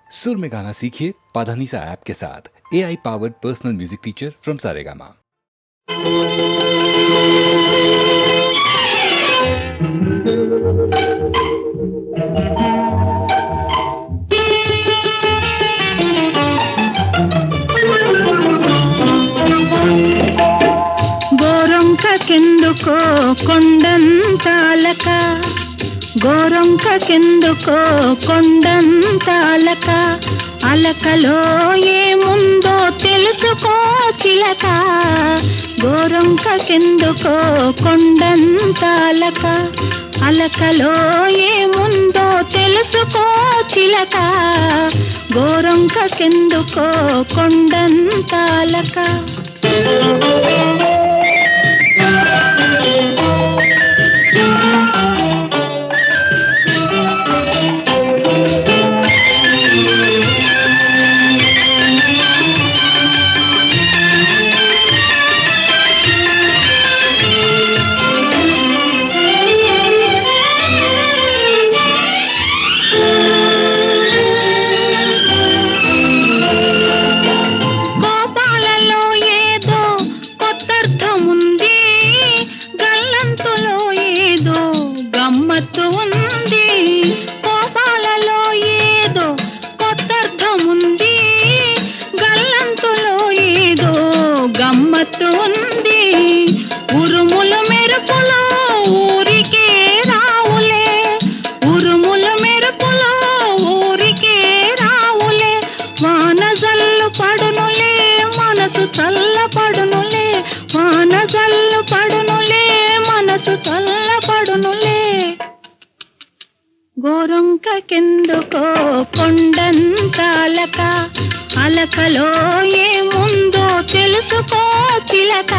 सुर में गाना सीखिए पाधानीसा ऐप के साथ। AI powered personal music teacher from Saregama. గోరొంకకెందుకో కొండంతాలక గోరొంకకెందుకో కొండంతాలక అలకలో ఏముందో తెలుసుకో చిలక గోరొంకకెందుకో కొండంతాలక అలకలో ఏముందో తెలుసుకో చిలక గోరొంకకెందుకో కొండంతాలక గోరొంకకెందుకో కొండంతాలక అలకలో ఏముందో తెలుసుకో చిలక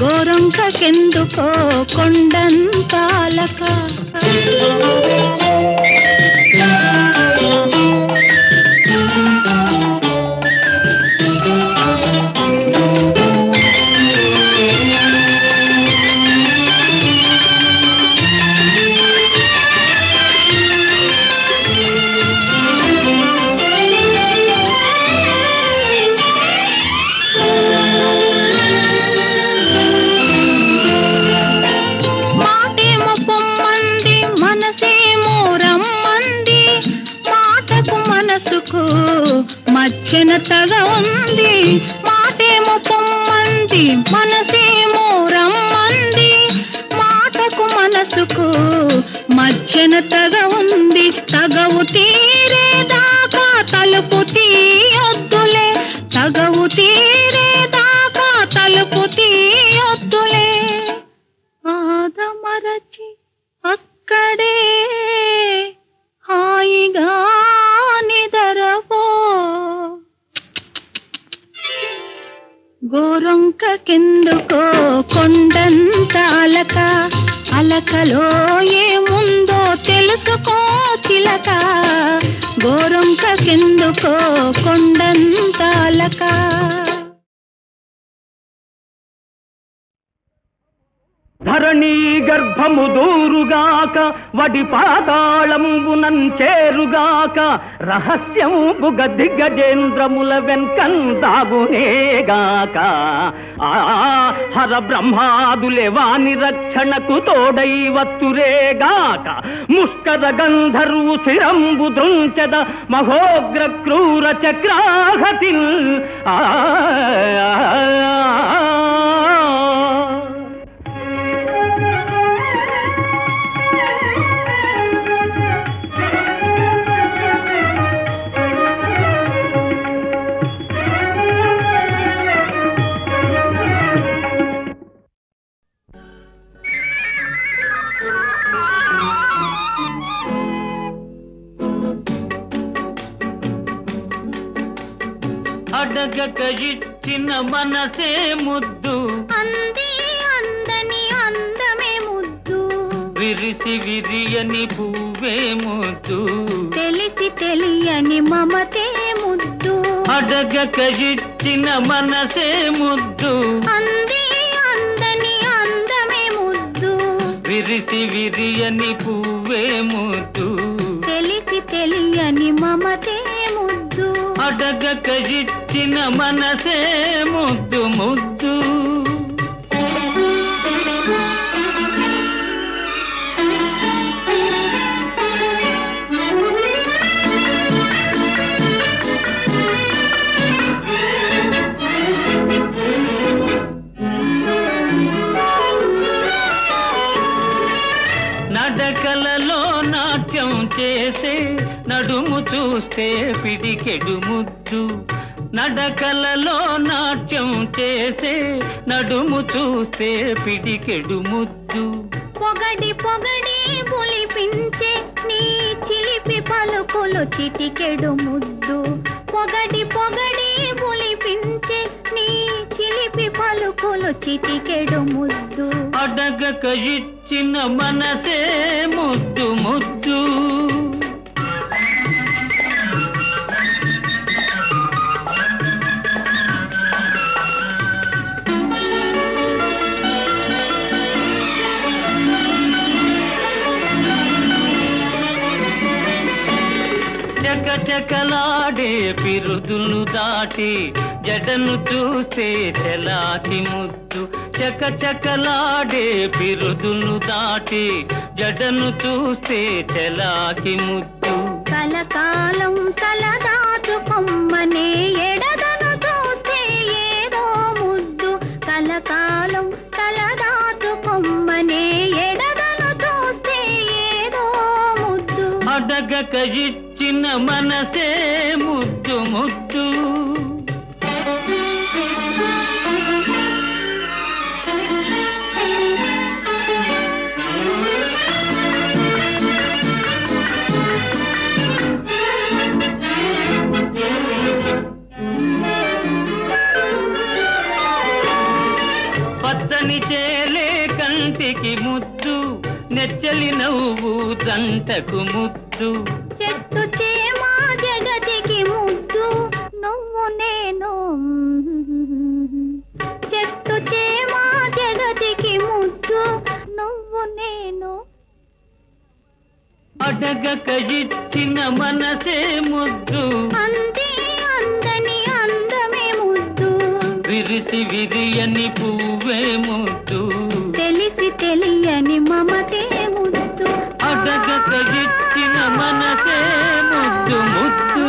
గోరొంకకెందుకో కొండంతాలక మధ్యనతగా ఉంది మాటేమో పొమ్మంది మనసేమో రమ్మంది మాటకు మనసుకు మధ్యనతగా ఉంది తగవు తీరేదాకా తలుపు తీయొద్దులే తగవు తీరేదాకా తలుపు తీయొద్దులే ఆదమరచి అక్కడే హాయిగా నిదరపో గోరొంకకెందుకో కొండంతాలక అలకలో ఏముందో తెలుసుకో చిలక గోరొంకకెందుకో కొండంతాలక ధరణీ గర్భము దూరుగాక వడి పాతాళంబునం చేరుగాక రహస్యంబుగ దిగ్గజేంద్రముల వెన్కందాగునేగాక ఆ హర బ్రహ్మాదులే వాని రక్షణకు తోడై వత్తురేగాక ముష్కర గంధర్వు శిరంబు దృంచద మహోగ్ర క్రూర చక్రాహతిల్ అడగక ఇచ్చిన మనసే ముద్దు అంది అందని అందమే ముద్దు విరిసి విరియని పువ్వే ముద్దు తెలిసి తెలియని మమతే ముద్దు అడగక ఇచ్చిన మనసే ముద్దు అంది అందని అందమే ముద్దు విరిసి విరియని పువ్వే ముద్దు తెలిసి తెలియని మమతే అడగక ఇచ్చిన మనసే ముద్దు ముద్దు. నడకలలో నాట్యం చేసే నడుము చూస్తే పిడికెడు ముద్దు. నడకలలో నాట్యం చేసే నడుము చూస్తే పిడికెడు ముద్దు. పొగడి పొగడి పులిపించే నీ చిలిపి పలుకులు చిటికెడు ముద్దు. పొగడి పొగడి పులిపించే నీ చిలిపి పలుకులు చిటికెడు ముద్దు. అడగక ఇచ్చిన మనసే ముద్దు ముద్దు. చకచకలాడే పిరుదులు దాటి జడను చూస్తే చెలాకి ముద్దు. చకచకలాడే పిరుదులు దాటి జడను చూస్తే చెలాకి ముద్దు. కలకాలం తలదాచుకొమ్మనే ఎడదను చూస్తే ఏదో ముద్దు. కలకాలం తలదాచుకొమ్మనే ఎడదను చూస్తే ఏదో ముద్దు. అడగక ఇచ్చిన మనసే ముద్దు ముద్దు. పచ్చని చేలే కంటికి ముద్దు. నెచ్చలి నవ్వు జంటకు ముద్దు. చెట్టు చేమా జగతికి ముద్దు. నువ్వు నేను చెట్టు చేమా జగతికి ముద్దు. నువ్వు నేను అడగక ఇచ్చిన మనసే ముద్దు. అంది అందని అందమే ముద్దు. విరిసి విరియని పువ్వే ముద్దు. తెలిసి తెలియని మమతే ముద్దు. అడగక ఇచ్చిన మనసే ముద్దు ముద్దు.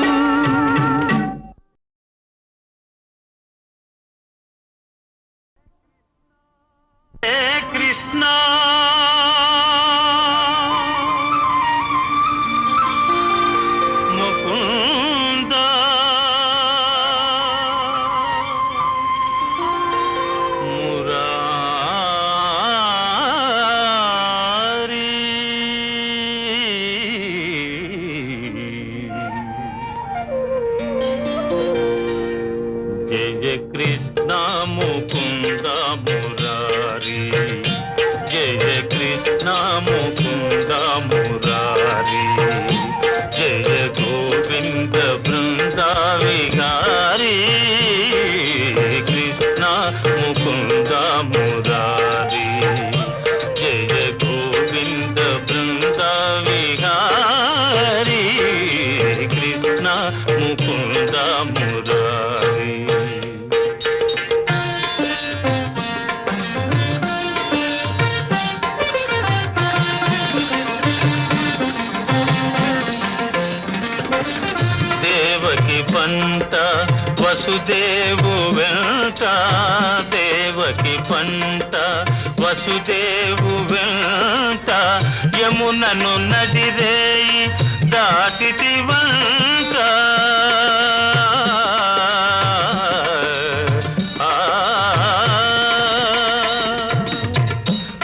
హే కృష్ణ ముకుంద మురారి. జయ కృష్ణ ముకుంద మురారి. జయ కృష్ణ ముకుంద మురారి. జయ గోవింద బృంద విహారీ. కృష్ణ ముకుంద మురారి. జయ గోవింద బృంద విహారీ. కృష్ణ ముకుంద మురారి. దేవకి పంట వసుదేవు వెంట. దేవకి పంట వసుదేవు వెంట. యమునను నదిరేయి దాటిటి వంట.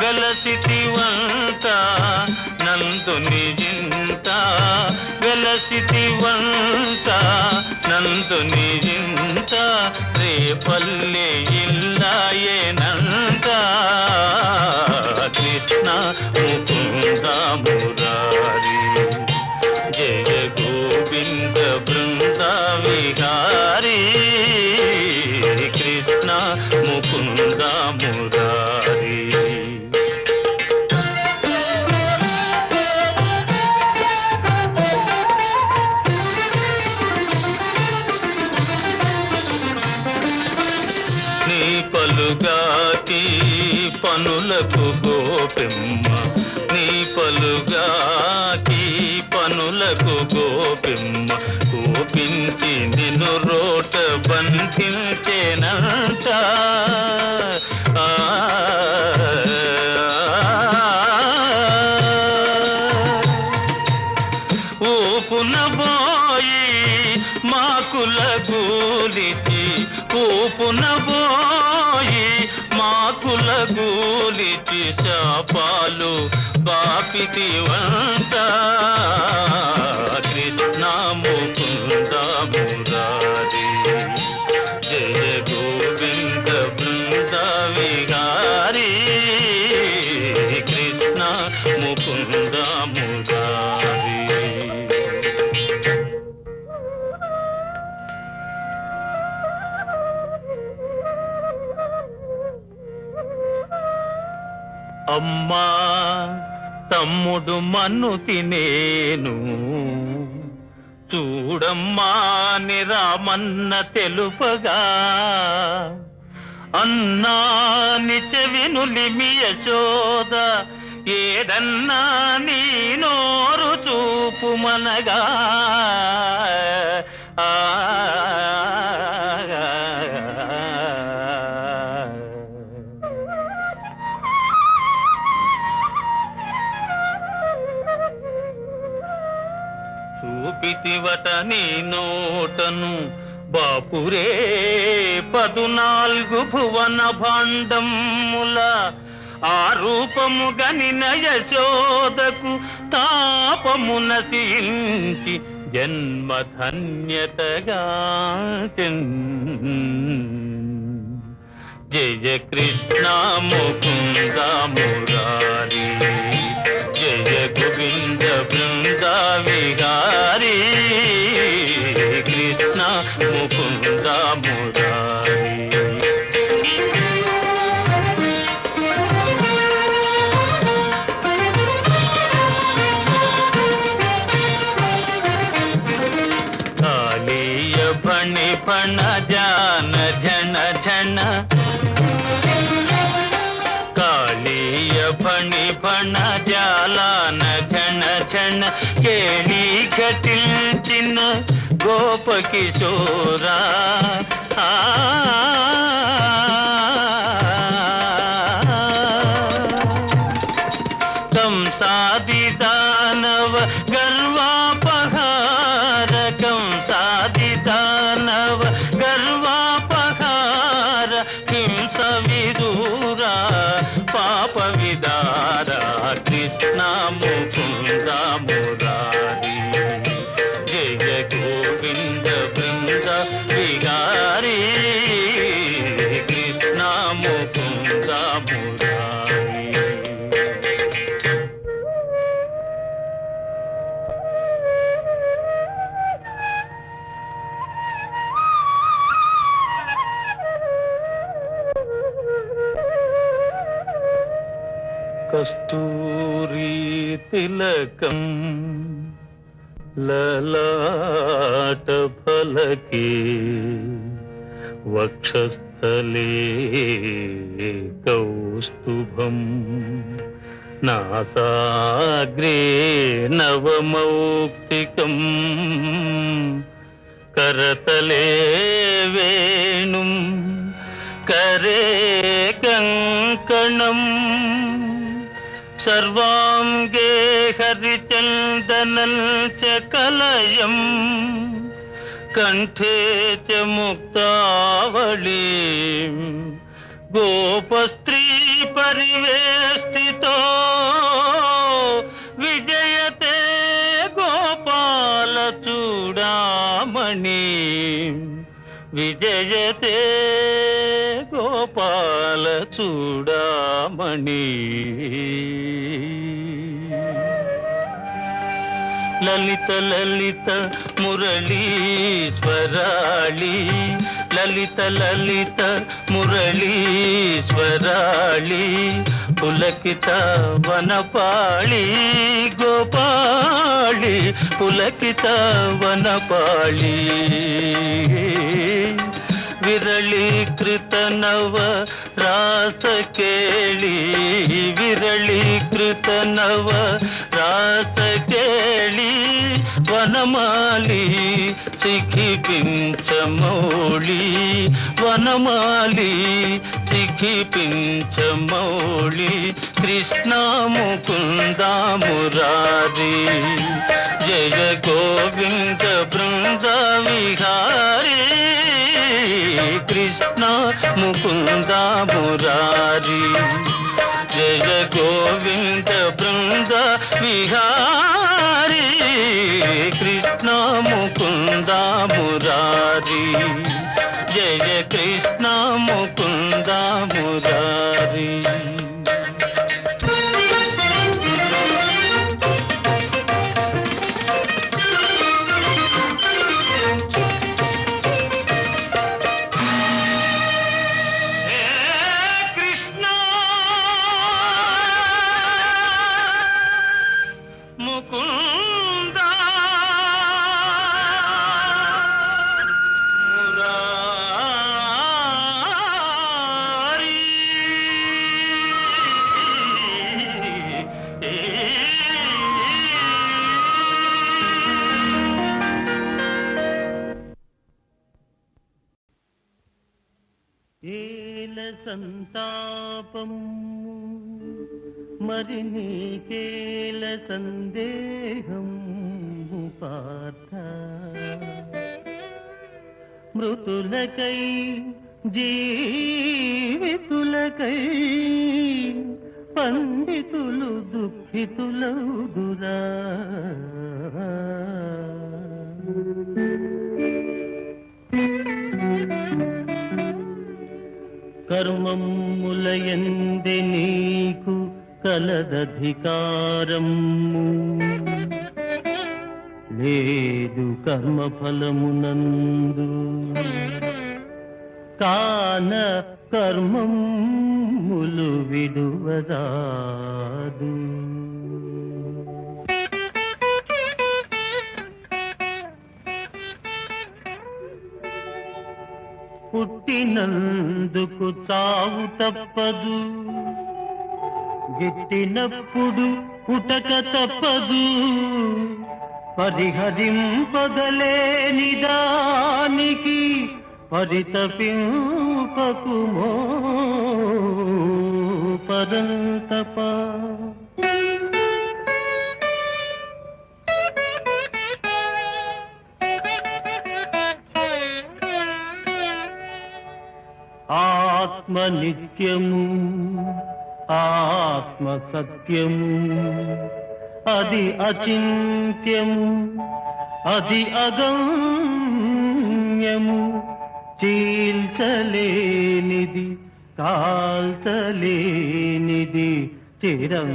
వెలసిటి వంట నందుని జింత. వెలసిటి వంట నందుని జింత. రేపల్లె ఇల్లాయేనంత. కృష్ణ ముకుంద మురారి. జయ గోవింద బృంద విహారీ. కృష్ణ ముకుంద మురారి. పలుగాకి పనులకు గోపెమ్మ నీ పలుగాకి పనులకు గోపెమ్మ కోపించి నిన్ను రోట బంధించేనంట ఊపున బోయి మాకుల గూలిచి ఊపున బోయి మాకుల గూలిచి శాపాలు బాపితి వంట కృష్ణ ముకుంద మురారి జయ గోవింద బృంద విహారీ కృష్ణ ముకుంద మురారి. అమ్మా తమ్ముడు మన్ను తినేను చూడమ్మా నిరామన్న తెలుపగా అన్నా నిచెవినులిమి యశోద ఏడన్నా నీ నోరు చూపుమనగా చూపితివట నీ నోటను బాపురే 14 భువన భాండముల ఆ రూపము గనిన యశోదకు తాపమున సించి జన్మధన్యతగా జయ కృష్ణ ముకుంద మురారి జయ గోవింద బృంద విహారీ కృష్ణ ముకుంద మురారి. కాళీయ ఫణి ఫణ జాన ఝణ ఝణ కాళీయ ఫణి ఫణ జాలాన ఝణ ఝణ కేళీ ఘటిల్చిన గోప కిశోరా కంసాది దానవ గర్వాపహార కంసాది దానవ గర్వాపహార హింస విదూరా పాప విదార కృష్ణ ముకుంద మురారి జయ గోవింద బృంద విహారీ కృష్ణ ముకుంద మురారి. కస్తూరి తిలకం లలాట ఫలకే వక్షస్థలే కౌస్తుభం నాసాగ్రే నవమౌక్తికం करतले वेणुं करे कंकणम् सर्वांगे हरिचंदनं च कलयं कंठे च मुक्तावलीं गोपस्त्री परिवेष्टितो विजयते गोपाल चूडामणि विजयते गोपाल चूडामणि ललित ललित मुरलीश्वराळि ललित ललित मुरलीश्वराळि पुलकित वनपाळि गोपाळि पुलकित वनपाळि విరళీకృత నవ రాస కేళి విరళీకృత నవ రాస కేళి వనమాలి సిఖిపించమౌళి వనమాలి సిఖిపించమౌళి కృష్ణ ముకుంద మురారి జయ గోవింద బృంద విహారీ కృష్ణ ముకుంద మురారి జయ గోవింద బృంద విహారీ కృష్ణ ముకుంద మురారి జయ కృష్ణ ముకుంద మురారి సంతాపం మరి నీకేల సందేహం పార్థ మృతులకై జీవితులకై పండితులు దుఃఖితులౌదురా కర్మములయందే నీకు కలదధికారము లేదు కర్మఫలమునందు కాన కర్మములు విడువరాదు పుట్టినందుకు చావు తప్పదు గిట్టినప్పుడు పుటక తప్పదు పరిహరింపగలేని దానికి పరితపింపకుమో పరంతప ఆత్మ నిత్యము ఆత్మ సత్యము అది అచింత్యము అది అగమ్యము చీల్చలేనిది కాల్చలేనిది చిరంతనమది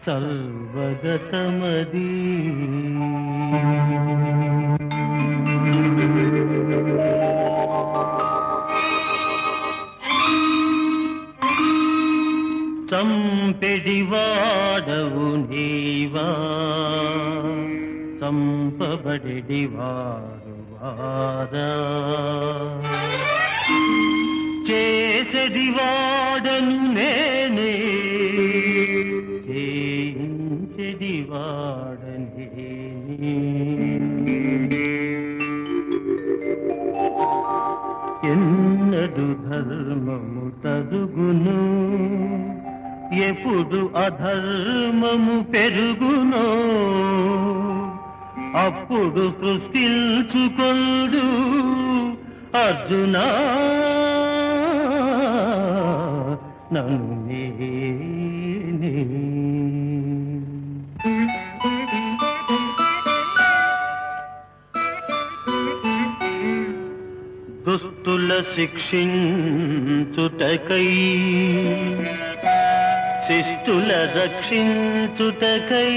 సర్వగతమది చంపెడివాడవు నీవా చంపబడివారు వారా చేసెడివాడను నేనే చేయించెడివాడనే ఎన్నడు ధర్మము తరుగును ఎప్పుడు అధర్మము పెరుగునో అప్పుడు సృష్టించుకొందు అర్జునా నన్ను నేనే. దుస్తుల శిక్షించుటకై శిష్టుల రక్షించుటకై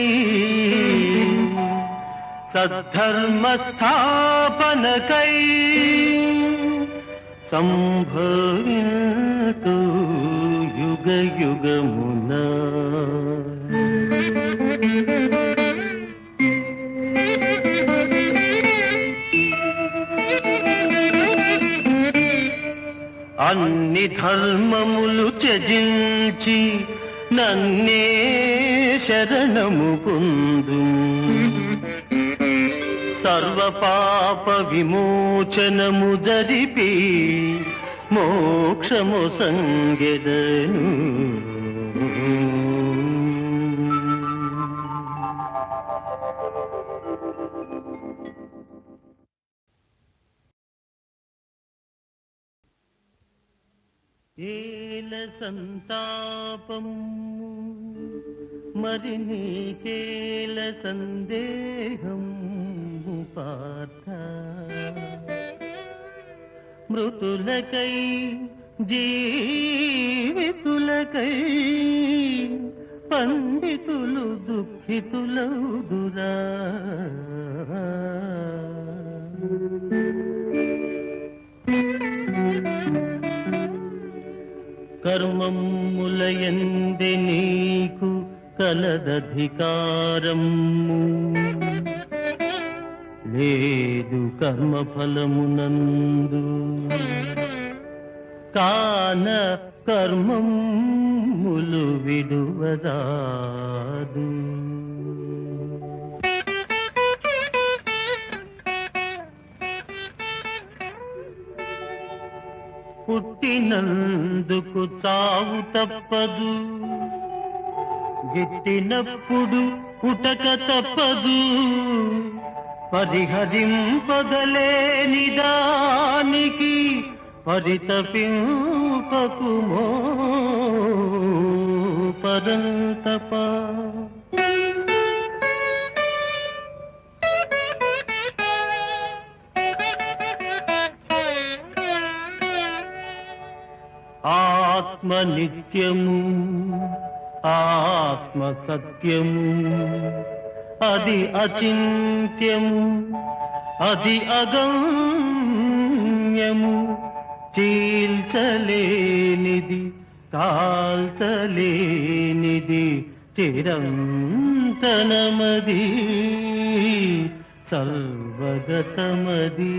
సద్ధర్మ స్థాపనకై సంభవింతు యుగ యుగమున అన్ని ధర్మములు త్యజించి నన్నే శరణము పొందు. సర్వ పాప విమోచనము జరిపి మోక్షము సంగెదను. ఏల సంతాపము మరి నీకేల సందేహము పార్థ. మృతులకై జీవితులకై పండితులు దుఃఖితులౌదురా. కర్మములయందే నీకు కలదధికారము, లేదు కర్మఫలమునందు. కాన కర్మములు విడువరాదు. పుట్టినందుకు చావు తప్పదు, గిట్టినప్పుడు పుటక తప్పదు. పరిహరింపగలేని దానికి పరితపింపకుమో పరంతప. ఆత్మ నిత్యము, ఆత్మ సత్యము, అది అచింత్యము, అది అగమ్యము. చీల్చలేనిది, కాల్చలేనిది, చిరంతనమది, సర్వగతమది.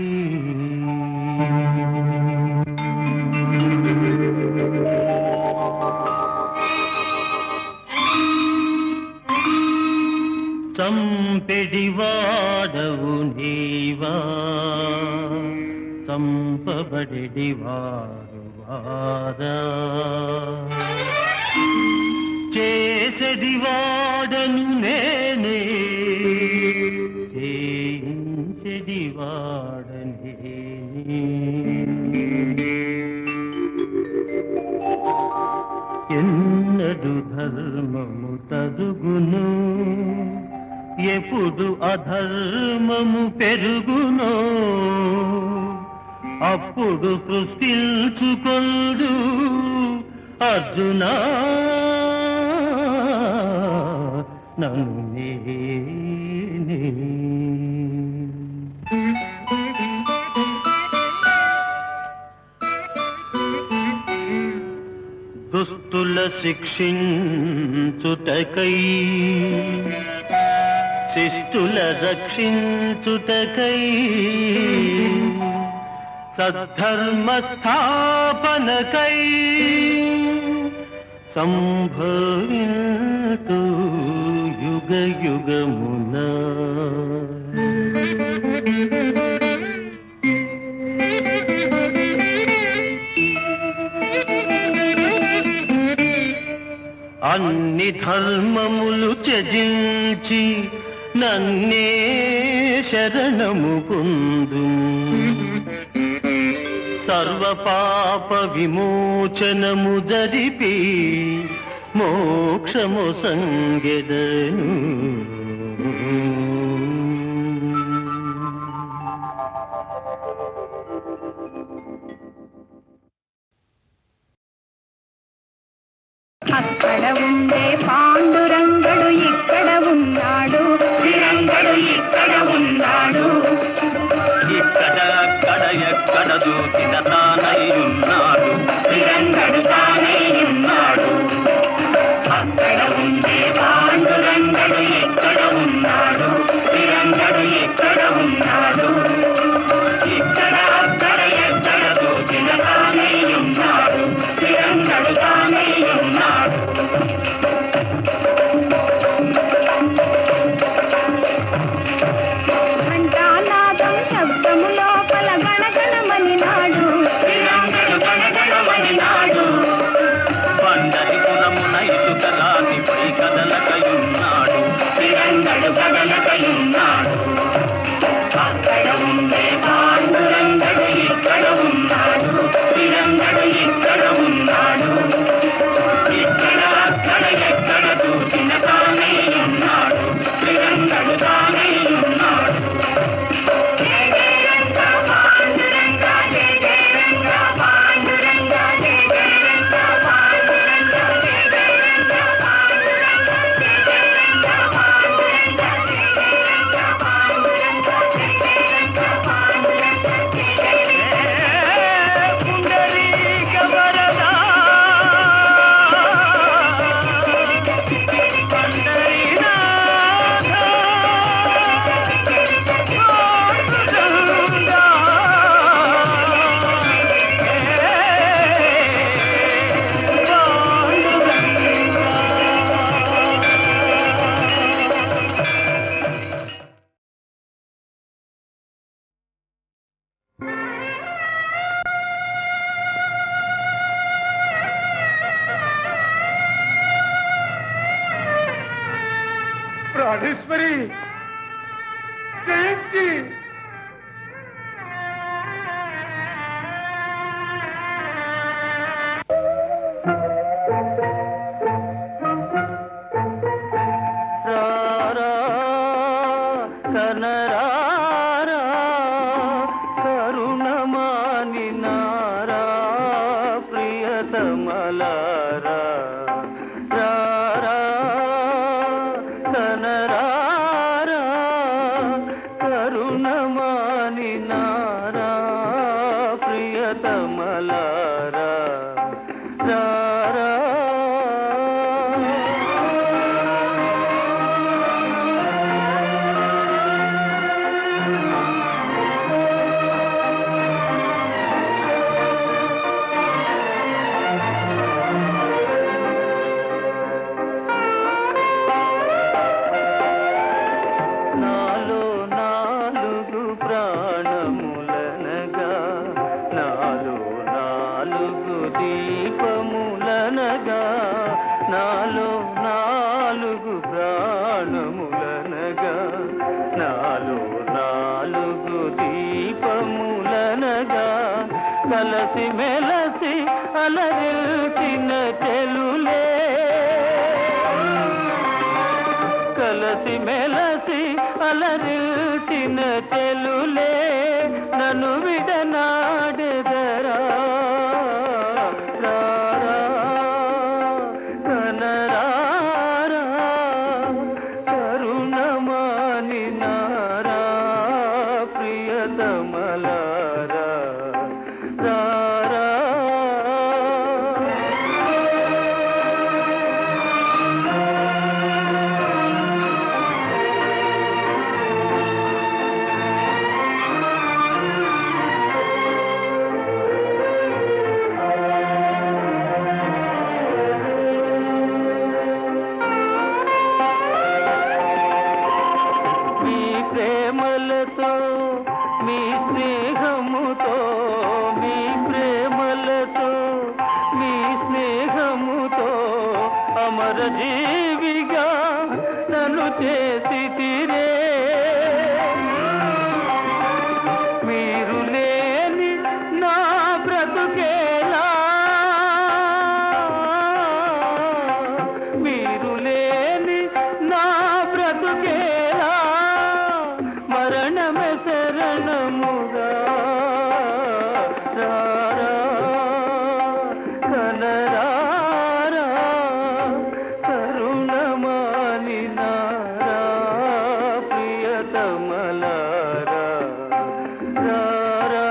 చంపెడివాడవు నీవా, చంపబడివారు వారా. చేసెడివాడను నేనే, చేయించెడివాడనే. ఎన్నడు ధర్మము తరుగును, ఎప్పుడు అధర్మము పెరుగునో. అప్పుడు సృష్టించుకొందు అర్జునా నన్ను నేనే. దుస్తుల శిక్షించుటకై, శిష్టుల రక్షించుటకై, సద్ధర్మ స్థాపనకై సంభవింతు యుగ యుగమున. అన్ని ధర్మములు త్యజించి నన్నే శరణము పొందు. సర్వ పాప విమోచనము జరిపి మోక్షము సంగెదను. అక్కడ ఉండే పాండురంగడు ఇక్కడ ఉన్నాడు, శ్రీరంగడు ఇక్కడ ఉన్నాడు. ఇక్కడ అక్కడ ఎక్కడ దూకిన తానై ఉన్నాడు, శ్రీరంగడు తానై ఉన్నాడు. అక్కడ ఉండే పాండురంగడు ఇక్కడ ఉన్నాడు, శ్రీరంగడు ఇక్కడ ఉన్నాడు. ఇక్కడ అక్కడ ఎక్కడ దూకిన తానై ఉన్నాడు. రాజేశ్వరి జయంతి రారా కనరారా కరుణమాని నారా ప్రియతమలారా రారా కనరారా కరుణమాని నారా ప్రియతమలారా రారా నాలో నాలుగు ప్రాణములనగా నాలో నాలుగు దీపములనగా నాలో నాలుగు ప్రాణములనగా నాలో నాలుగు దీపములనగా కలసి మెలసి అలరిల్చిన చెలులే కలసి మెలసి అలరిల్చిన చెలులే నన్ను విడనాడెదరా రారా కనరారా కరుణమాని నారా ప్రియతమలారా రారా మీ ప్రేమలతో మీ స్నేహముతో మీ ప్రేమలతో మీ స్నేహముతో అమర జీవిగా నన్ను చేసి తీరే మీరు లేని నా బ్రతుకేలా మీరు లేని నా బ్రతుకేలా మరణమే శరణముగా రారా కనరారా కరుణమాని నారా ప్రియతమలారా రారా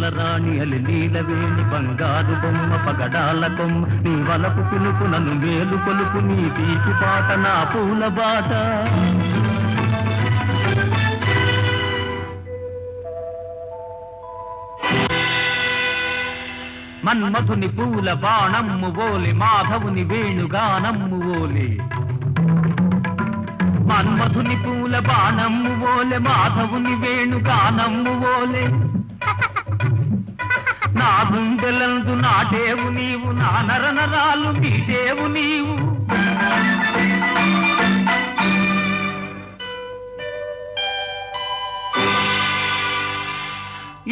పాలరాణి అలి నీలవేణి బంగారు బొమ్మ పగడాల కొమ్మ నీ వలపు పిలుపు నన్ను మేలు కొలుపు నీ తీపి పాట నా పూల బాట మన్మధుని పూల బాణమ్ము ఓలి మాధవుని వేణుగానమ్ము ఓలి మన్మధుని పూల బాణమ్ము ఓలె మాధవుని వేణుగానమ్ము ఓలే నా గుండెలందు నాటేవు నీవు నా నరనరాలు మీటేవు నీవు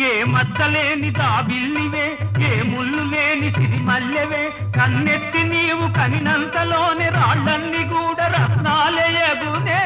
ఏ మద్దలేని దాబిల్లివే ఏ ముళ్ళు లేని సిరిమల్లెవే కన్నెత్తి నీవు కనినంతలోనే రాళ్ళన్ని కూడా రత్నాలయగునే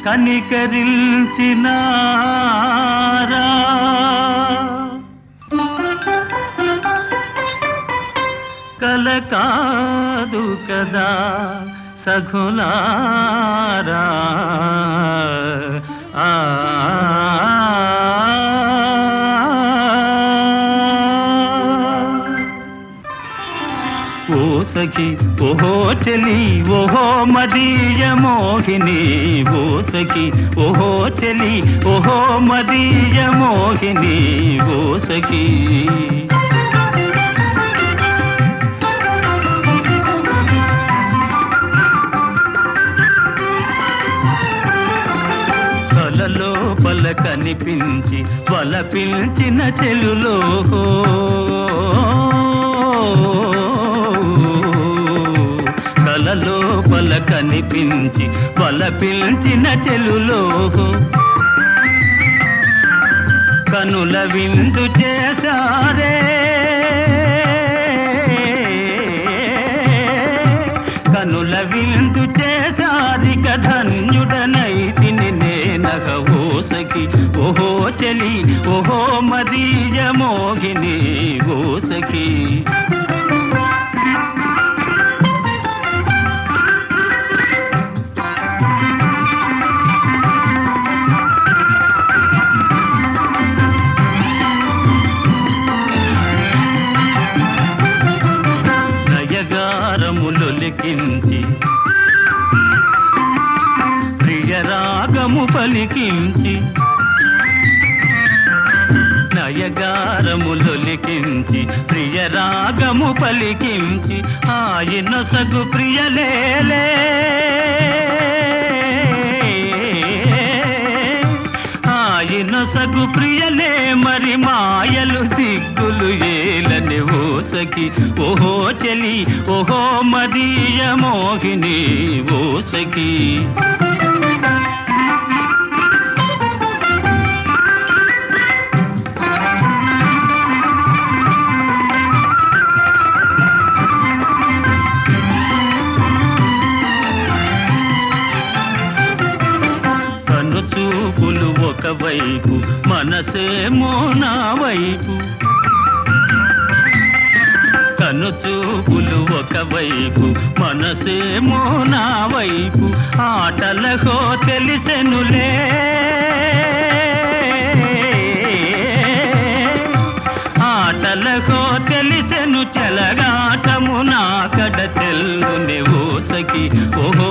కనికరించినారా కల కాదు కదా సఖులారా ఓ సఖి ఓహో చెలి ఓహో మదీయ మోహిని ఓ సఖి ఓహో చెలి ఓహో మదీయ మోహిని ఓ సఖి లోపల కనిపించి వలపించిన చెలులో కలలోపల కనిపించి వలపించిన చెలులో కనుల విందు చేశారే కనుల విందు చేశారిక ధన్యుడనైతిని నేనగ ఓ సఖి ఓహో చెలి ఓహో మదీయ మోహిని ఓ సఖి నయగారములొలికించి ప్రియరాగము పలికించి నయగారములొలికించి ప్రియరాగము పలికించి ఆయన సగు ప్రియలేలే ఆయన సగు ప్రియలే మరి మాయలు సిగ్గులు ఏలని ఓ సఖి ఓహో చెలి ఓహో మదీయ మోహిని ఓ సఖి చూపులు ఒకవైపు మనసేమో నా వైపు కను చూపులు ఒకవైపు మనసేమో నా వైపు ఆటలకో తెలిసెనులే ఆటలకో తెలిసెను చెలగాటము నా కడ తెల్లుని ఓ సఖి ఓహో